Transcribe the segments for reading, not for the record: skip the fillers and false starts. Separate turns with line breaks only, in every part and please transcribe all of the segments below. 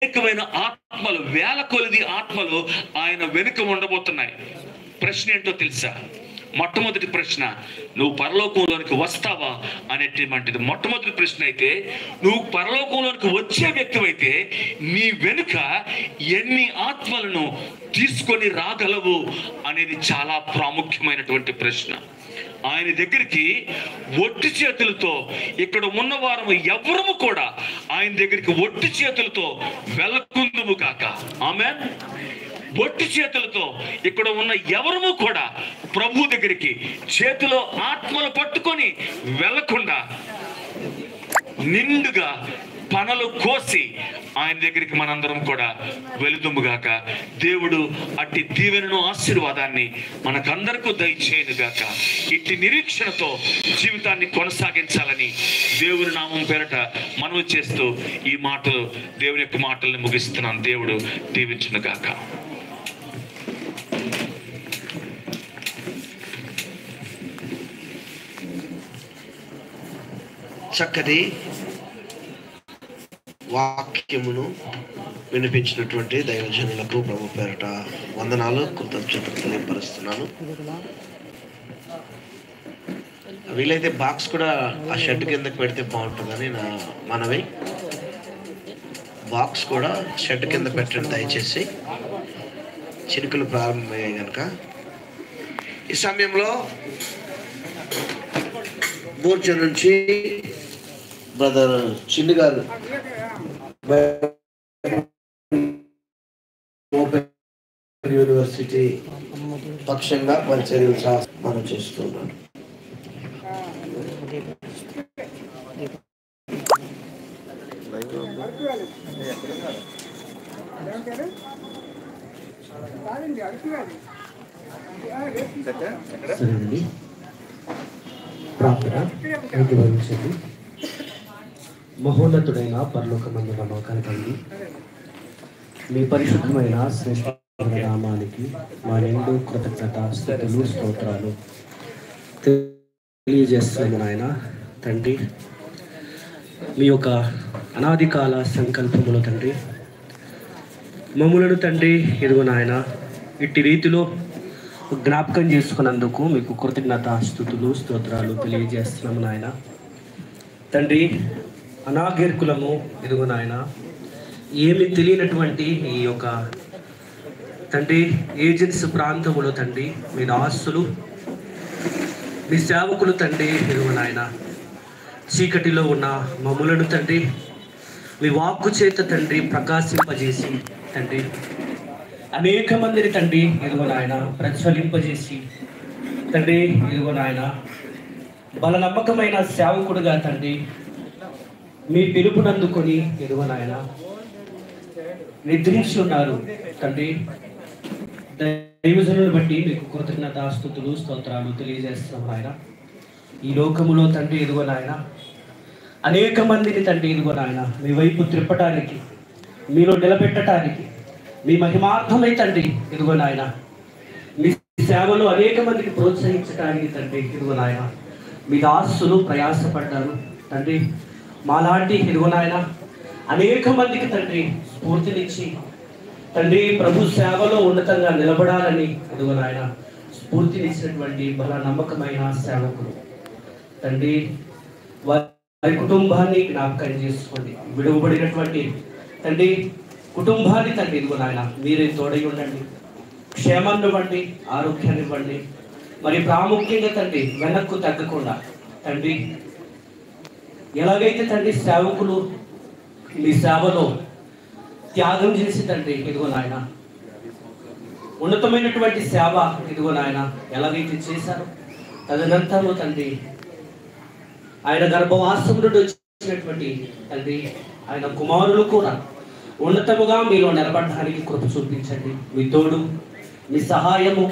అనేకమైన ఆత్మలు, వేల కొలది ఆత్మలు ఆయన వెనుక ఉండబోతున్నాయి. ప్రశ్న ఏంటో తెలుసా? మొట్టమొదటి ప్రశ్న, నువ్వు పరలోకంలోనికి వస్తావా అనేటువంటిది మొట్టమొదటి ప్రశ్న. అయితే నువ్వు పరలోకంలోనికి వచ్చే వ్యక్తివైతే నీ వెనుక ఎన్ని ఆత్మలను తీసుకొని రాగలవు అనేది చాలా ప్రాముఖ్యమైనటువంటి ప్రశ్న. ఆయన దగ్గరికి ఒట్టి చేతులతో, ఇక్కడ ఉన్న వారము ఎవరము కూడా ఆయన దగ్గరికి ఒట్టి చేతులతో వెళ్ళకుందుము కాక. ఆమేన్. ఒట్టి చేతులతో ఇక్కడ ఉన్న ఎవరము కూడా ప్రభు దగ్గరికి చేతిలో ఆత్మలు పట్టుకొని వెళ్ళకుండా నిండుగా పనలు కోసి ఆయన దగ్గరికి మనందరం కూడా వెళుదుముగాక. దేవుడు అట్టి దీవెనను, ఆశీర్వాదాన్ని మనకందరికీ దయచేయునుగాక. ఇట్టి నిరీక్షణతో జీవితాన్ని కొనసాగించాలని దేవుని నామం పేరట మనవి చేస్తూ ఈ మాటలు, దేవుని యొక్క మాటల్ని ముగిస్తున్నాను. దేవుడు దీవించునుగాక.
చక్కటి వాక్యమును వినిపించినటువంటి దైవజనులకు ప్రభు పేరట వందనాలు, కృతజ్ఞతలు తెలియపరుస్తున్నాను. వీలైతే బాక్స్ కూడా ఆ షెడ్ కిందకి పెడితే బాగుంటుందని నా మనవి. బాక్స్ కూడా షెడ్ కింద పెట్టండి దయచేసి, చినుకులు ప్రారంభమయ్యాయి కనుక. ఈ సమయంలో బూర్జ నుంచి బ్రదర్ చిన్ని గారు యూనివర్సిటీ పక్షంగా పరిచర్యలు మనం చేస్తున్నాడు.
సరేనండి, ప్రార్థన ఏకీభవించండి. మహోన్నతుడైన పరలోకమందున మా తండ్రి, మీ పరిశుద్ధమైన శ్రేష్ఠమైన నామానికి మా నిండు కృతజ్ఞత, స్తుతులు, స్తోత్రాలు తెలియజేస్తున్నాము నాయన తండ్రి. మీ యొక్క అనాది కాల సంకల్పములు తండ్రి మమ్ములను తండ్రి ఇదిగో నాయన ఇట్టి రీతిలో జ్ఞాపకం చేసుకున్నందుకు మీకు కృతజ్ఞత, స్తుతులు, స్తోత్రాలు తెలియజేస్తున్నాము నాయన తండ్రి. అనాగరికులము ఇదిగో నాయన, ఏమి తెలియనటువంటి ఈ యొక్క తండ్రి ఏజెన్సీ ప్రాంతములో తండ్రి మీ దాసులు, మీ సేవకులు తండ్రి ఇదిగో నాయన చీకటిలో ఉన్న మమ్ములను తండ్రి మీ వాక్కు చేత తండ్రి ప్రకాశింపజేసి తండ్రి అనేక మందిని తండ్రి ఇదిగో నాయన ప్రజ్వలింపజేసి తండ్రి ఇదిగో నాయన బల నమ్మకమైన సేవకుడుగా తండ్రి మీ పిలుపునందుకొని ఇదిగో నాయన నిద్రించి ఉన్నారు తండ్రి. దైవజనులను బట్టి మీకు కృతజ్ఞత, స్తుతులు, స్తోత్రాలు తెలియజేస్తున్నాం నాయన. ఈ లోకములో తండ్రి ఇదిగో నాయన అనేక మందిని తండ్రి ఇదిగో నాయన మీ వైపు త్రిప్పటానికి, మీలో నిలబెట్టడానికి, మీ మహిమార్థమై తండ్రి ఇదిగో నాయన మీ సేవలో అనేక మందికి ప్రోత్సహించడానికి తండ్రి ఇదిగో నాయన మీ దాసులు ప్రయాసపడ్డారు తండ్రి. మాలాంటి ఇదిగో నాయన అనేక మందికి తండ్రి స్ఫూర్తినిచ్చి తండ్రి ప్రభు సేవలో ఉన్నతంగా నిలబడాలని ఇదిగో నాయన స్ఫూర్తినిచ్చినటువంటి బల నమ్మకమైన సేవకులు తండ్రి, వారి కుటుంబాన్ని జ్ఞాపకం చేసుకోండి. విడువబడినటువంటి తండ్రి కుటుంబాన్ని తండ్రి ఇదిగో నాయన మీరే తోడై ఉండండి. క్షేమాన్ని ఇవ్వండి, ఆరోగ్యాన్ని ఇవ్వండి. మరి ప్రాముఖ్యంగా తండ్రి వెనక్కు తగ్గకుండా తండ్రి ఎలాగైతే తండ్రి సేవకులు మీ సేవలో త్యాగం చేసి తండ్రి ఇదిగో నాయన ఉన్నతమైనటువంటి సేవ ఇదిగో నాయన ఎలాగైతే చేశారో తదనంతరము తండ్రి ఆయన గర్భవాసం నుండి వచ్చినటువంటి తండ్రి ఆయన కుమారులు కూడా ఉన్నతముగా మీలో నిలబడడానికి కృప చూపించండి. మీ తోడు, మీ సహాయము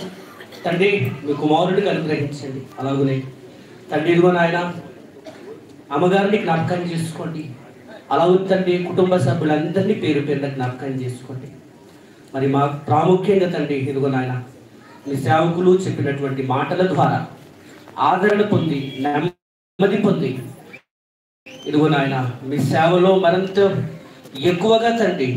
తండ్రి మీ కుమారుడికి అనుగ్రహించండి. అలాగనే తండ్రి ఇదిగో నాయన అమ్మగారిని జ్ఞాపకం చేసుకోండి. అలాగే తండ్రి కుటుంబ సభ్యులందరినీ పేరు పేరున జ్ఞాపకం చేసుకోండి. మరి మా ప్రాముఖ్యంగా తండ్రి ఇదిగో నాయన మీ సేవకులు చెప్పినటువంటి మాటల ద్వారా ఆదరణ పొంది, నెమ్మది పొంది ఇదిగో నాయన మీ సేవలో మరింత ఎక్కువగా తండ్రి